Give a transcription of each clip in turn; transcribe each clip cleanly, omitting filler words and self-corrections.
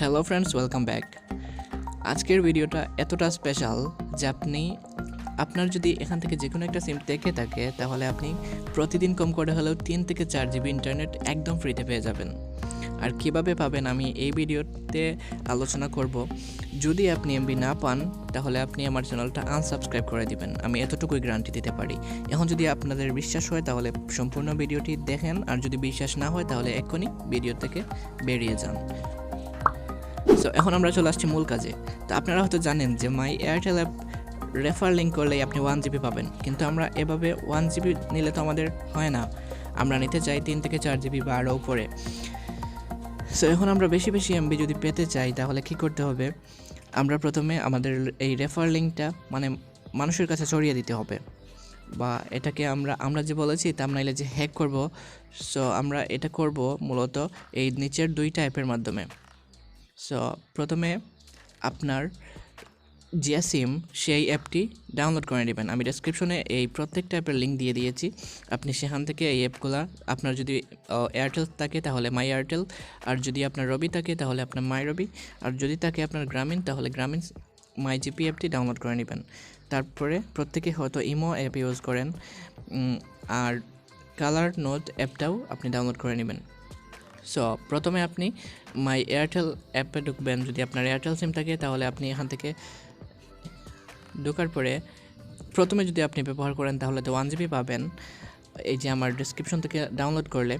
Hello friends, welcome back. আজকের ভিডিওটা এতটা স্পেশাল যে আপনার যদি এখান থেকে যে কোনো একটা সিম থেকে থাকে তাহলে আপনি প্রতিদিন কম করে হলেও 3 থেকে 4 জিবি ইন্টারনেট একদম ফ্রিতে পেয়ে যাবেন। আর কিভাবে পাবেন আমি এই ভিডিওতে আলোচনা করব। যদি আপনি এমবি না পান তাহলে আপনি আমার চ্যানেলটা আনসাবস্ক্রাইব করে দিবেন, আমি এতটুকুই গ্যারান্টি দিতে পারি। এখন যদি আপনাদের বিশ্বাস হয় তাহলে সম্পূর্ণ ভিডিওটি দেখেন, আর যদি বিশ্বাস না হয় তাহলে এক্ষুনি ভিডিও থেকে বেরিয়ে যান। সো এখন আমরা চলে আসছি মূল কাজে। তো আপনারা হয়তো জানেন যে মাই এয়ারটেল অ্যাপ রেফার লিঙ্ক করলেই আপনি 1 জিবি পাবেন, কিন্তু আমরা এভাবে 1 জিবি নিলে তো আমাদের হয় না, আমরা নিতে চাই 3 থেকে 4 জিবি বা আরও উপরে। সো এখন আমরা বেশি বেশি এমবি যদি পেতে চাই তাহলে কী করতে হবে, আমরা প্রথমে আমাদের এই রেফার লিঙ্কটা মানুষের কাছে ছড়িয়ে দিতে হবে, বা এটাকে আমরা যে বলেছি থাম্বনেইলে যে হ্যাক করব। সো আমরা এটা করব মূলত এই নিচের 2টা অ্যাপের মাধ্যমে। সো প্রথমে আপনার যে সিম সেই অ্যাপটি ডাউনলোড করে নেবেন। আমি ডেসক্রিপশনে এই প্রত্যেকটা অ্যাপের লিঙ্ক দিয়ে দিয়েছি, আপনি সেখান থেকে এই অ্যাপগুলো, আপনার যদি এয়ারটেল থাকে তাহলে মাই এয়ারটেল, আর যদি আপনার রবি থাকে তাহলে আপনার মাইরবি, আর যদি থাকে আপনার গ্রামীণ তাহলে গ্রামীণ MYGP অ্যাপটি ডাউনলোড করে নেবেন। তারপরে প্রত্যেকে হয়তো ইমো অ্যাপ ইউজ করেন, আর কালার নোট অ্যাপটাও আপনি ডাউনলোড করে নেবেন। সো প্রথমে আপনি মাই এয়ারটেল অ্যাপে ঢুকবেন। যদি আপনার এয়ারটেল সিম থাকে তাহলে আপনি এখান থেকে ঢোকার পরে প্রথমে যদি আপনি ব্যবহার করেন তাহলে তো 1 জিবি পাবেন, এই যে আমার ডেসক্রিপশন থেকে ডাউনলোড করলে।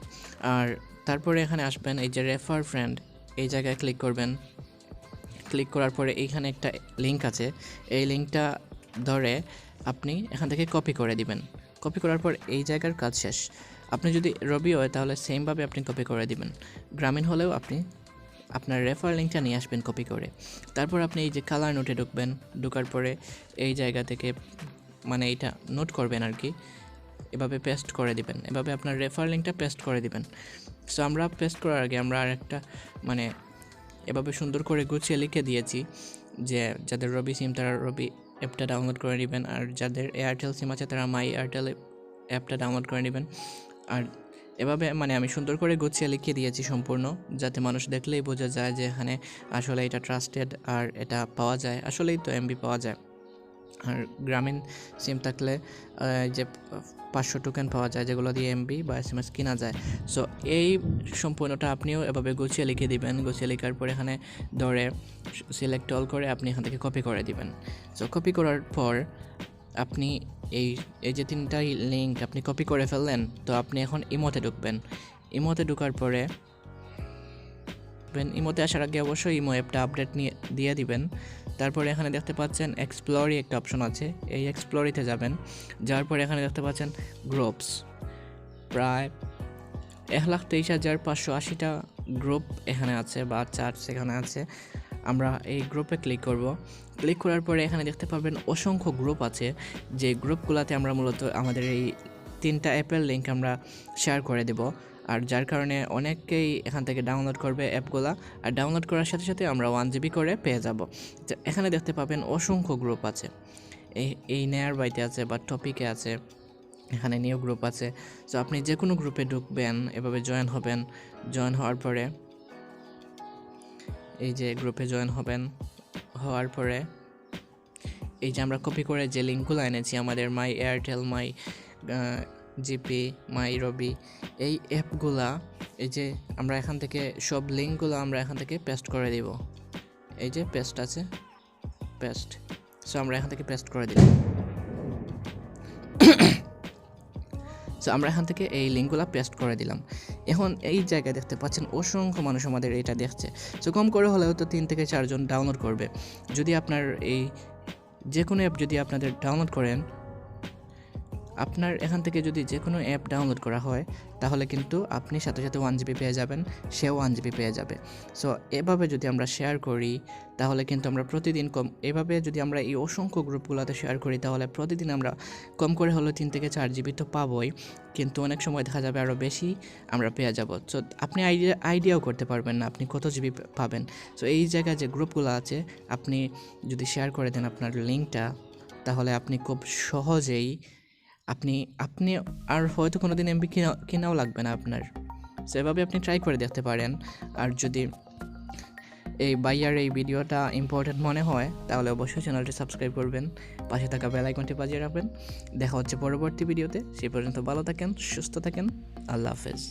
আর তারপরে এখানে আসবেন, এই যে রেফার ফ্রেন্ড, এই জায়গায় ক্লিক করবেন। ক্লিক করার পরে এইখানে একটা লিঙ্ক আছে, এই লিঙ্কটা ধরে আপনি এখান থেকে কপি করে দিবেন। কপি করার পর এই জায়গার কাজ শেষ। আপনি যদি রবি হয় তাহলে সেমভাবে আপনি কপি করে দিবেন, গ্রামীণ হলেও আপনি আপনার রেফার লিঙ্কটা নিয়ে আসবেন কপি করে। তারপর আপনি এই যে কালার নোটে ঢুকবেন। ঢোকার পরে এই জায়গা থেকে এইটা নোট করবেন আর কি, এভাবে পেস্ট করে দিবেন, এভাবে আপনার রেফার লিঙ্কটা পেস্ট করে দিবেন। সো আমরা পেস্ট করার আগে আমরা আরেকটা এভাবে সুন্দর করে গুছিয়ে লিখে দিয়েছি যে যাদের রবি সিম তারা রবি অ্যাপটা ডাউনলোড করে নেবেন, আর যাদের এয়ারটেল সিম আছে তারা মাই এয়ারটেল অ্যাপটা ডাউনলোড করে নেবেন। আর এভাবে আমি সুন্দর করে গুছিয়ে লিখিয়ে দিয়েছি সম্পূর্ণ, যাতে মানুষ দেখলেই বোঝা যায় যে এখানে আসলে এটা ট্রাস্টেড আর এটা পাওয়া যায়, আসলেই তো এমবি পাওয়া যায়। আর গ্রামীণ সিম থাকলে যে 500 টোকেন পাওয়া যায়, যেগুলো দিয়ে এমবি বা SMS কেনা যায়। সো এই সম্পূর্ণটা আপনিও এভাবে গুছিয়ে লিখে দিবেন। গুছিয়ে লেখার পর এখানে ধরে সিলেক্ট অল করে আপনি এখান থেকে কপি করে দিবেন। সো কপি করার পর আপনি এই যে 3টা লিঙ্ক আপনি কপি করে ফেললেন, তো আপনি এখন ইমোতে ঢুকবেন। ইমোতে ঢোকার পরে ইমোতে আসার আগে অবশ্যই ইমো অ্যাপটা আপডেট দিয়ে দিবেন। তারপরে এখানে দেখতে পাচ্ছেন এক্সপ্লোরি একটা অপশন আছে, এই এক্সপ্লোরিতে যাবেন। যাওয়ার পরে এখানে দেখতে পাচ্ছেন গ্রুপস, প্রায় 1,23,580টা গ্রুপ এখানে আছে বা চার্টস এখানে আছে। আমরা এই গ্রুপে ক্লিক করব। ক্লিক করার পরে এখানে দেখতে পাবেন অসংখ্য গ্রুপ আছে, যে গ্রুপগুলোতে আমরা মূলত আমাদের এই 3টা অ্যাপের লিঙ্ক আমরা শেয়ার করে দেব, আর যার কারণে অনেকেই এখান থেকে ডাউনলোড করবে অ্যাপগুলা, আর ডাউনলোড করার সাথে সাথে আমরা 1 জিবি করে পেয়ে যাব। এখানে দেখতে পাবেন অসংখ্য গ্রুপ আছে, এই নেয়ার বাইতে আছে বা টপিকে আছে, এখানে নিউ গ্রুপ আছে। সো আপনি যে কোনো গ্রুপে ঢুকবেন, এভাবে জয়েন হবেন। জয়েন হওয়ার পরে এই যে গ্রুপে জয়েন হওয়ার পরে এই যে আমরা কপি করে যে লিঙ্কগুলো এনেছি আমাদের মাই এয়ারটেল, মাই জিপি, মাইরবি, এই অ্যাপগুলা, এই যে আমরা এখান থেকে সব লিঙ্কগুলো আমরা এখান থেকে পেস্ট করে দিব। এই যে পেস্ট আছে, পেস্ট। সো আমরা এখান থেকে পেস্ট করে দিলাম। সো আমরা এখান থেকে এই লিঙ্কগুলো পেস্ট করে দিলাম। এখন এই জায়গায় দেখতে পাচ্ছেন অসংখ্য মানুষ আমাদের এটা দেখছে। সো কম করে হলেও তো 3 থেকে 4 জন ডাউনলোড করবে। যদি আপনার এই যে কোনো অ্যাপ যদি আপনাদের ডাউনলোড করেন, আপনার এখান থেকে যদি যে কোনো অ্যাপ ডাউনলোড করা হয় তাহলে কিন্তু আপনি সাথে সাথে 1 জিবি পেয়ে যাবেন, সেও 1 জিবি পেয়ে যাবে। সো এভাবে যদি আমরা শেয়ার করি তাহলে কিন্তু আমরা প্রতিদিন এভাবে যদি আমরা এই অসংখ্য গ্রুপগুলোতে শেয়ার করি তাহলে প্রতিদিন আমরা কম করে হলো 3 থেকে 4 জিবি তো পাবোই, কিন্তু অনেক সময় দেখা যাবে আরও বেশি আমরা পেয়ে যাব। সো আপনি আইডিয়াও করতে পারবেন না আপনি কত জিবি পাবেন। সো এই জায়গায় যে গ্রুপগুলো আছে আপনি যদি শেয়ার করে দেন আপনার লিঙ্কটা, তাহলে আপনি খুব সহজেই আপনি আর হয়তো কোনো দিন এমবি কেনাও লাগবে না আপনার। সেভাবে আপনি ট্রাই করে দেখতে পারেন। আর যদি এই ভাইয়ার এই ভিডিওটা ইম্পর্টেন্ট মনে হয় তাহলে অবশ্যই চ্যানেলটি সাবস্ক্রাইব করবেন, পাশে থাকা বেল আইকনটি বাজিয়ে রাখবেন। দেখা হচ্ছে পরবর্তী ভিডিওতে। সেই পর্যন্ত ভালো থাকেন, সুস্থ থাকেন, আল্লাহ হাফেজ।